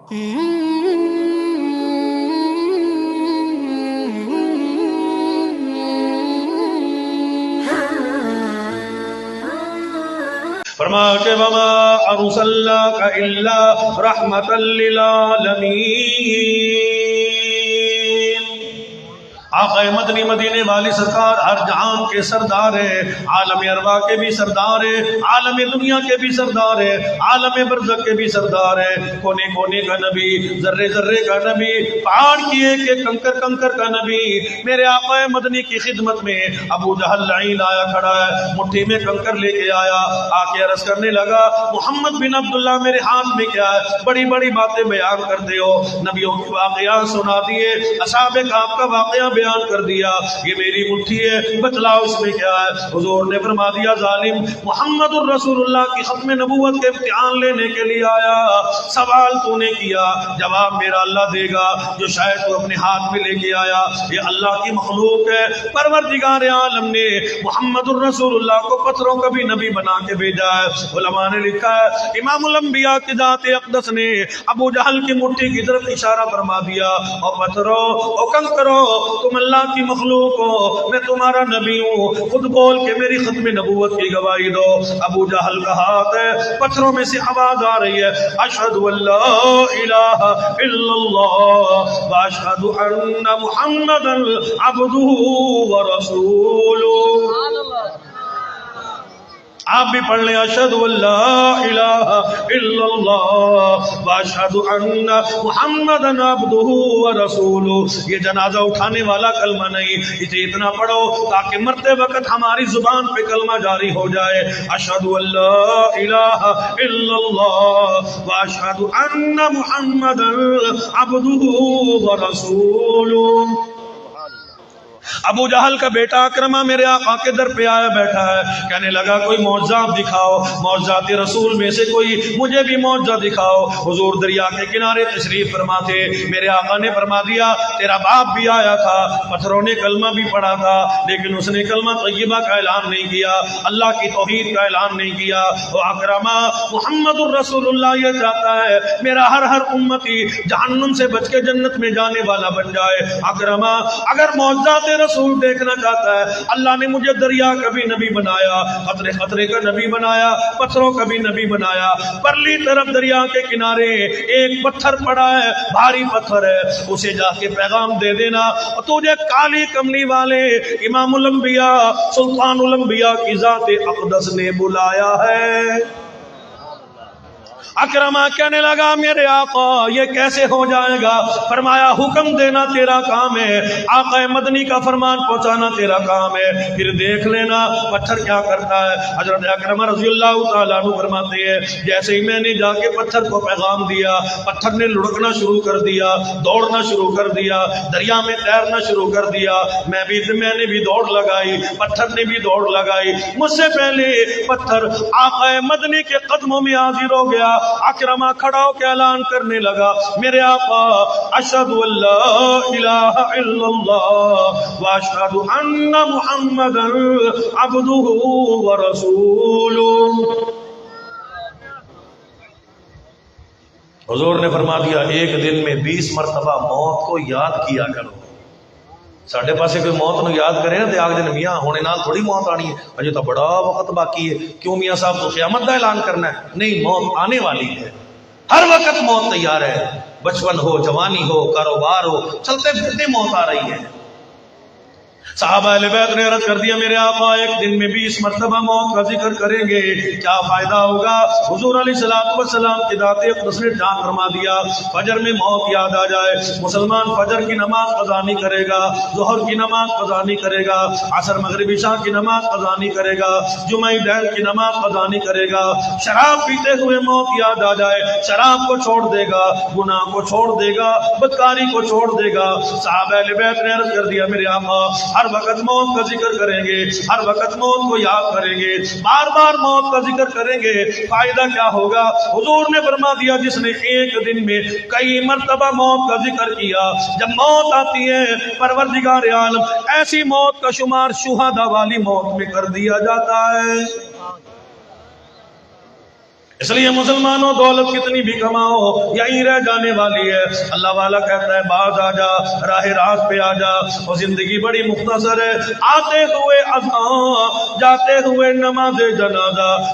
فرمایا کہ وما ارسلناک الا رحمۃ للعالمین۔ آقا مدنی مدینے والی سرکار ہر جہان کے سردار ہے، عالم ارواح کے بھی سردار ہے، عالم دنیا کے بھی سردار ہے، عالم برزخ کے بھی سردار ہے، کونے کونے کا نبی، ذرے ذرے کا نبی، پہاڑ کی ایک ایک کنکر کنکر کا نبی۔ میرے آقا مدنی کی خدمت میں ابو جہل لعین آیا کھڑا ہے، مٹھی میں کنکر لے کے آیا، آ کے عرض کرنے لگا محمد بن عبداللہ میرے ہاتھ میں کیا ہے؟ بڑی بڑی باتیں بیان کرتے ہو، نبیوں کے واقعات سنا دیے، اصحاب کہف کا واقعہ بیان کر دیا، یہ میری مٹھی ہے، بتلاؤ اس میں کیا ہے؟ حضور نے فرما دیا ظالم، محمد الرسول اللہ کی ختم نبوت کے امتحان لینے کے لیے آیا، سوال تو نے کیا، جواب میرا اللہ دے گا، جو شاید تو اپنے ہاتھ میں لے کے آیا یہ اللہ کی مخلوق ہے۔ پروردگار عالم نے محمد الرسول اللہ کو پتھروں کا بھی نبی بنا کے بھیجا ہے۔ علماء نے لکھا ہے امام الانبیاء کی ذات اقدس نے ابو جہل کی مٹھی کی طرف اشارہ فرما دیا، اور پتھروں اور کنکروں تم اللہ کی مخلوق ہو، میں تمہارا نبی ہوں، خود بول کے میری ختم نبوت کی گواہی دو۔ ابو جہل کا ہاتھ ہے، پتھروں میں سے آواز آ رہی ہے اشہد ان لا الہ الا اللہ واشہد ان محمدا عبدہ ورسولہ۔ آپ بھی پڑھ لیں اشہد ان لا الہ الا اللہ واشہد ان محمدا عبدہ ورسولہ۔ یہ جنازہ اٹھانے والا کلمہ نہیں، اسے اتنا پڑھو تاکہ مرتے وقت ہماری زبان پہ کلمہ جاری ہو جائے، اشہد ان لا الہ الا اللہ واشہد ان محمدا عبدہ ورسولہ۔ ابو جہل کا بیٹا اکرمہ میرے آقا کے در پہ آیا بیٹھا ہے، کہنے لگا کوئی معجزہ دکھاؤ، معجزات رسول میں سے کوئی مجھے بھی معجزہ دکھاؤ۔ حضور دریا کے کنارے تشریف فرما تھے، میرے آقا نے فرما دیا تیرا باپ بھی آیا تھا، پتھروں نے کلمہ بھی پڑھا تھا، لیکن اس نے کلمہ طیبہ کا اعلان نہیں کیا، اللہ کی توحید کا اعلان نہیں کیا۔ وہ اکرمہ محمد الرسول اللہ یہ چاہتا ہے میرا ہر امتی جہنم سے بچ کے جنت میں جانے والا بن جائے۔ اکرمہ اگر معجزات رسول دیکھنا چاہتا ہے، اللہ نے مجھے دریا کا بھی نبی بنایا، خطرے خطرے کا نبی بنایا، پتھروں کا بھی نبی بنایا۔ پرلی طرف دریا کے کنارے ایک پتھر پڑا ہے، بھاری پتھر ہے، اسے جا کے پیغام دے دینا اور تجھے کالی کملی والے امام الانبیاء سلطان الانبیاء کی ذات اقدس نے بلایا ہے۔ اکرمہ کہنے لگا میرے آقا یہ کیسے ہو جائے گا؟ فرمایا حکم دینا تیرا کام ہے، آقا مدنی کا فرمان پہنچانا تیرا کام ہے، پھر دیکھ لینا پتھر کیا کرتا ہے۔ حضرت اکرمہ رضی اللہ تعالیٰ عنہ فرماتے ہیں جیسے ہی میں نے جا کے پتھر کو پیغام دیا، پتھر نے لڑکنا شروع کر دیا، دوڑنا شروع کر دیا، دریا میں تیرنا شروع کر دیا، میں نے بھی دوڑ لگائی، پتھر نے بھی دوڑ لگائی، مجھ سے پہلے پتھر آقا مدنی کے قدموں میں حاضر ہو گیا۔ اکرمہ کھڑا ہو کے اعلان کرنے لگا میرے آقا اشہد ان لا الہ الا اللہ واشہد ان محمدا عبدہ ورسولہ۔ حضور نے فرما دیا ایک دن میں 20 مرتبہ موت کو یاد کیا کرو۔ ساڈے پاسے کوئی موت نو یاد کرے نا تے آگ دن میاں ہونے نال تھوڑی موت آنی ہے، اجے تو بڑا وقت باقی ہے، کیوں میاں صاحب تو قیامت دا اعلان کرنا ہے؟ نہیں، موت آنے والی ہے، ہر وقت موت تیار ہے، بچپن ہو، جوانی ہو، کاروبار ہو، چلتے پھرتے موت آ رہی ہے۔ صحابہ اہل بیت نے عرض کر دیا میرے آقا ایک دن میں 20 مرتبہ موت کا ذکر کریں گے کیا فائدہ ہوگا؟ حضور علیہ السلام کی ذات اقدس نے جان فرما دیا فجر میں موت یاد آ جائے، مسلمان فجر کی نماز قضا نہیں کرے گا، ظہر کی نماز قضا نہیں کرے گا، عصر مغرب عشاء کی نماز قضا نہیں کرے گا، جمعہ دین کی نماز قضا نہیں کرے گا، شراب پیتے ہوئے موت یاد آ جائے شراب کو چھوڑ دے گا، گناہ کو چھوڑ دے گا، بدکاری کو چھوڑ دے گا۔ صحابہ اہل بیت نے عرض کر دیا میرے آقا ہر وقت موت کا ذکر کریں گے، ہر وقت موت کو یاد کریں گے، بار بار موت کا ذکر کریں گے، فائدہ کیا ہوگا؟ حضور نے فرما دیا جس نے ایک دن میں کئی مرتبہ موت کا ذکر کیا، جب موت آتی ہے پروردگار عالم ایسی موت کا شمار شہداء والی موت میں کر دیا جاتا ہے۔ اس لیے مسلمانوں دولت کتنی بھی کماؤ یہیں رہ جانے والی ہے. اللہ والا کہتا ہے باز آ جا، راہ راست پہ آ جا. وہ زندگی بڑی مختصر ہے. آتے ہوئے اذان، جاتے ہوئے نماز جنازہ.